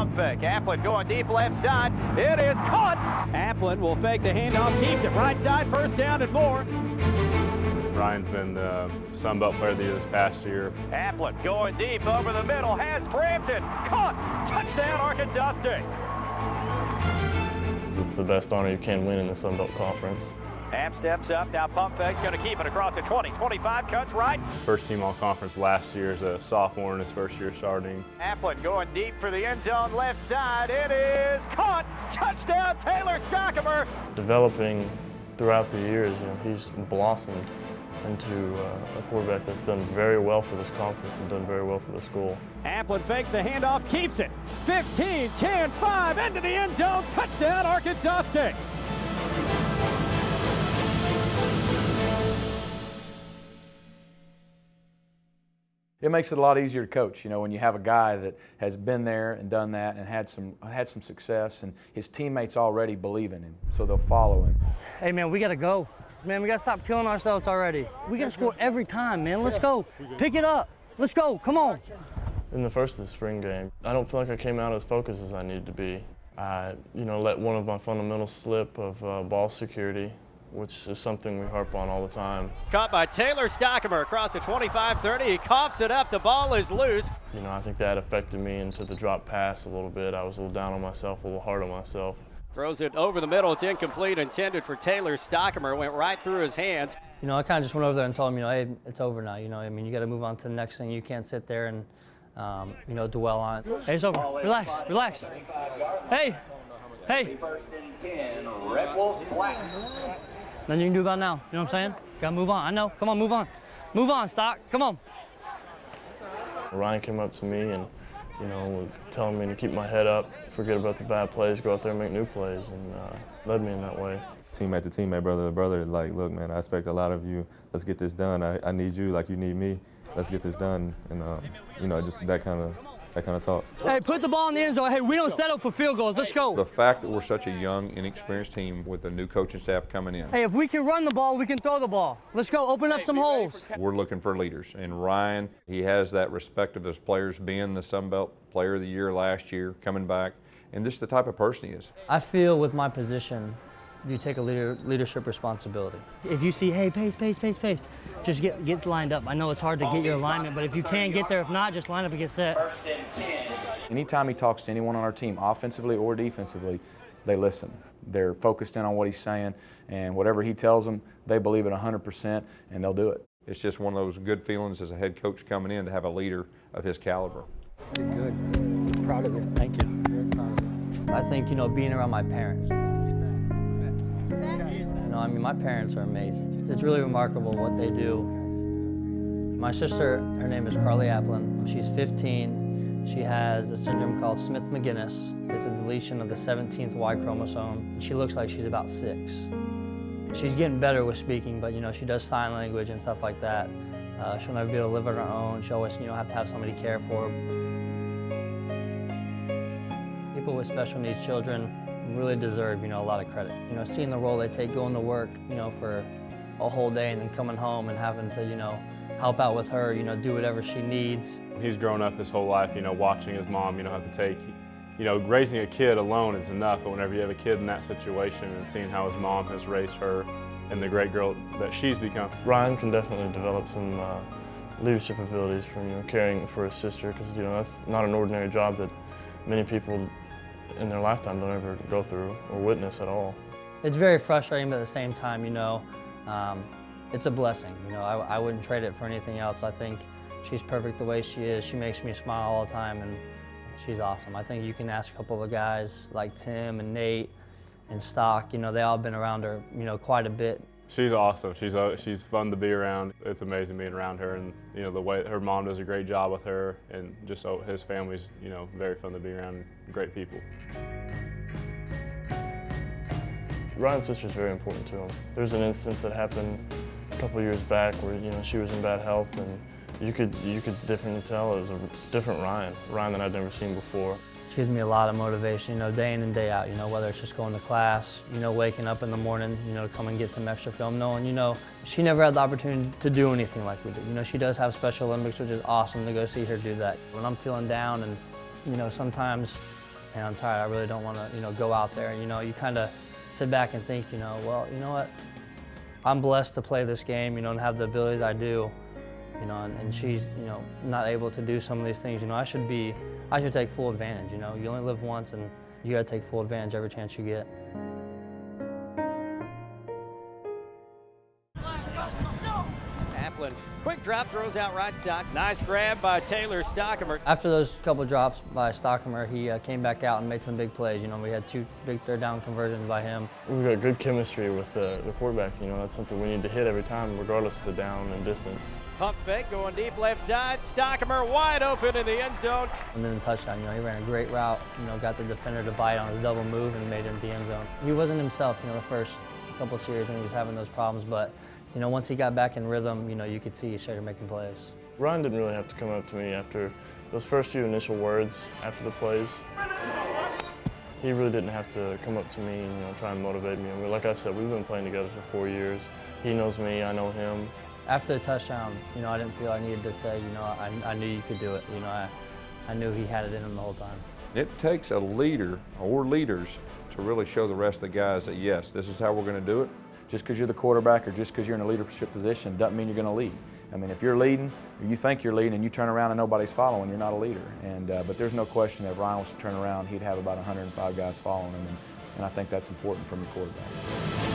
pump fake. Aplin going deep left side. It is caught. Aplin will fake the handoff, keeps it right side, first down and more. Ryan's been the Sun Belt Player of the Year this past year. Aplin going deep over the middle, has Frampton. Caught. Touchdown, Arkansas State. It's the best honor you can win in the Sun Belt Conference. App steps up, now pump fake's going to keep it across the 20, 25, cuts right. First team all-conference last year as a sophomore in his first year starting. Aplin going deep for the end zone left side. It is caught. Touchdown, Taylor Stockamer. Developing throughout the years, he's blossomed into a quarterback that's done very well for this conference and done very well for the school. Aplin fakes the handoff, keeps it. 15, 10, 5, into the end zone. Touchdown, Arkansas State. It makes it a lot easier to coach, when you have a guy that has been there and done that and had some success, and his teammates already believe in him, so they'll follow him. Hey man, we gotta go. Man, we gotta stop killing ourselves already. We gotta score every time, man. Let's go. Pick it up. Let's go. Come on. In the first of the spring game, I don't feel like I came out as focused as I needed to be. I, let one of my fundamentals slip of ball security, which is something we harp on all the time. Caught by Taylor Stockamer across the 25-30. He coughs it up. The ball is loose. I think that affected me into the drop pass a little bit. I was a little down on myself, a little hard on myself. Throws it over the middle. It's incomplete, intended for Taylor Stockamer. Went right through his hands. I kind of just went over there and told him, hey, it's over now. You got to move on to the next thing. You can't sit there and, dwell on it. Hey, it's over. Relax, relax. Hey, hey. First and 10, Red Wolves flat. Nothing you can do about it now. You know what I'm saying? Gotta move on. I know. Come on, move on. Move on, Stock. Come on. Ryan came up to me and, was telling me to keep my head up, forget about the bad plays, go out there and make new plays, and led me in that way. Teammate to teammate, brother to brother, like, look, man, I expect a lot of you. Let's get this done. I need you like you need me. Let's get this done, and just that kind of talk. Hey, put the ball in the end zone. Hey, we don't settle for field goals. Let's go. The fact that we're such a young, inexperienced team with a new coaching staff coming in. Hey, if we can run the ball, we can throw the ball. Let's go. Open up some holes. We're looking for leaders, and Ryan, he has that respect of his players, being the Sun Belt Player of the Year last year, coming back, and this is the type of person he is. I feel with my position, you take a leadership responsibility. If you see, hey, pace, just get lined up. I know it's hard to get your alignment, but if you can get there, if not, just line up and get set. Anytime he talks to anyone on our team, offensively or defensively, they listen. They're focused in on what he's saying, and whatever he tells them, they believe it 100%, and they'll do it. It's just one of those good feelings as a head coach coming in to have a leader of his caliber. You're good. I'm proud of you. Thank you. Very proud of you. I think, being around my parents. My parents are amazing. It's really remarkable what they do. My sister, her name is Ryan Aplin. She's 15. She has a syndrome called Smith-Magenis. It's a deletion of the 17th Y chromosome. She looks like she's about 6. She's getting better with speaking, but she does sign language and stuff like that. She'll never be able to live on her own. She'll always have to have somebody care for her. People with special needs children really deserve, a lot of credit. Seeing the role they take, going to work, for a whole day and then coming home and having to, help out with her, do whatever she needs. He's grown up his whole life, watching his mom, have to take, raising a kid alone is enough, but whenever you have a kid in that situation and seeing how his mom has raised her and the great girl that she's become. Ryan can definitely develop some leadership abilities from, caring for his sister, because, that's not an ordinary job that many people in their lifetime don't ever go through or witness at all. It's very frustrating, but at the same time, it's a blessing. I wouldn't trade it for anything else. I think she's perfect the way she is. She makes me smile all the time, and she's awesome. I think you can ask a couple of the guys like Tim and Nate and Stock, they all been around her, quite a bit. She's awesome. She's fun to be around. It's amazing being around her, and the way her mom does a great job with her, and just so his family's very fun to be around. Great people. Ryan's sister's very important to him. There's an instance that happened a couple years back where she was in bad health, and you could definitely tell it was a different Ryan that I'd never seen before. She gives me a lot of motivation, day in and day out, whether it's just going to class, waking up in the morning, to come and get some extra film, knowing, she never had the opportunity to do anything like we do. She does have Special Olympics, which is awesome to go see her do that. When I'm feeling down and, sometimes, man, I'm tired. I really don't want to, go out there. And, you kind of sit back and think, well, you know what? I'm blessed to play this game, and have the abilities I do, and she's, not able to do some of these things. I should take full advantage. You only live once, and you got to take full advantage every chance you get. Aplin, quick drop, throws out right side. Nice grab by Taylor Stockamer. After those couple drops by Stockamer, he came back out and made some big plays. We had 2 big third down conversions by him. We've got good chemistry with the quarterbacks. That's something we need to hit every time, regardless of the down and distance. Pump fake, going deep left side. Stockamer wide open in the end zone. And then the touchdown, he ran a great route, got the defender to bite on his double move and made it into the end zone. He wasn't himself, the first couple of series when he was having those problems, but once he got back in rhythm, you could see he started making plays. Ryan didn't really have to come up to me after those first few initial words after the plays. He really didn't have to come up to me and try and motivate me. Like I said, we've been playing together for 4 years. He knows me, I know him. After the touchdown, I didn't feel I needed to say, I knew you could do it. I knew he had it in him the whole time. It takes a leader or leaders to really show the rest of the guys that, yes, this is how we're going to do it. Just because you're the quarterback or just because you're in a leadership position doesn't mean you're going to lead. I mean, if you're leading, or you think you're leading, and you turn around and nobody's following, you're not a leader. But there's no question that if Ryan was to turn around, he'd have about 105 guys following him, and I think that's important from your quarterback.